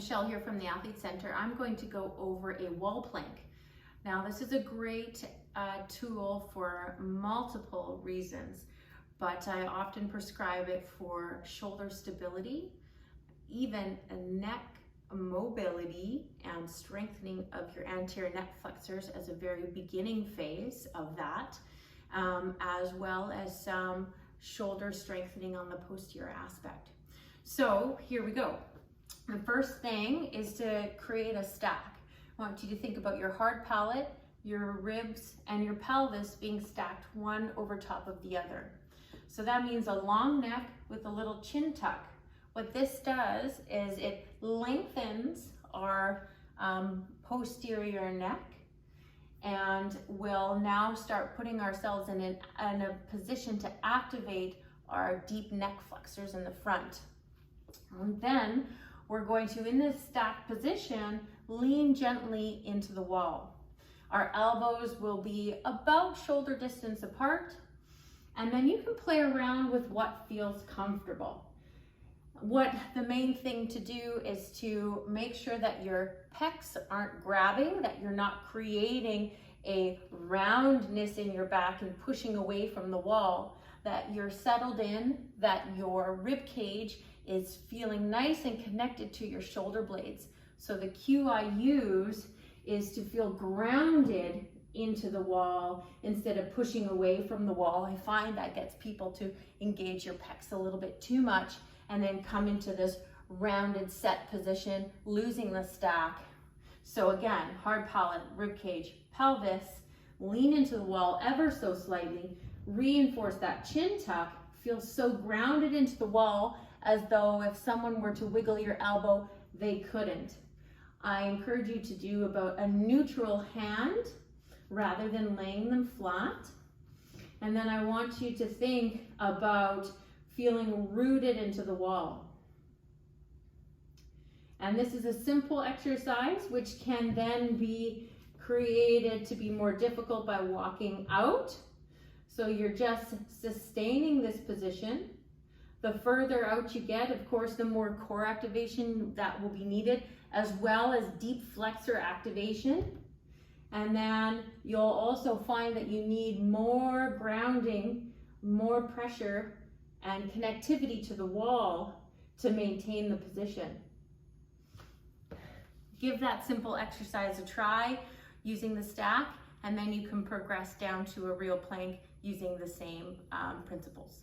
Michelle here from the Athlete Center. I'm going to go over a wall plank. Now this is a great tool for multiple reasons, but I often prescribe it for shoulder stability, even a neck mobility and strengthening of your anterior neck flexors as a very beginning phase of that, as well as some shoulder strengthening on the posterior aspect. So here we go. The first thing is to create a stack. I want you to think about your hard palate, your ribs, and your pelvis being stacked one over top of the other. So that means a long neck with a little chin tuck. What this does is it lengthens our posterior neck, and we'll now start putting ourselves in a position to activate our deep neck flexors in the front. And then we're going to, in this stacked position, lean gently into the wall. Our elbows will be about shoulder distance apart, and then you can play around with what feels comfortable. What the main thing to do is to make sure that your pecs aren't grabbing, that you're not creating a roundness in your back and pushing away from the wall, that you're settled in, that your rib cage is feeling nice and connected to your shoulder blades. So the cue I use is to feel grounded into the wall instead of pushing away from the wall. I find that gets people to engage your pecs a little bit too much and then come into this rounded set position, losing the stack. So again, hard palate, rib cage, pelvis, lean into the wall ever so slightly, reinforce that chin tuck, feel so grounded into the wall as though if someone were to wiggle your elbow, they couldn't. I encourage you to do about a neutral hand rather than laying them flat. And then I want you to think about feeling rooted into the wall. And this is a simple exercise which can then be created to be more difficult by walking out. So you're just sustaining this position. The further out you get, of course, the more core activation that will be needed, as well as deep flexor activation. And then you'll also find that you need more grounding, more pressure, and connectivity to the wall to maintain the position. Give that simple exercise a try using the stack, and then you can progress down to a real plank using the same principles.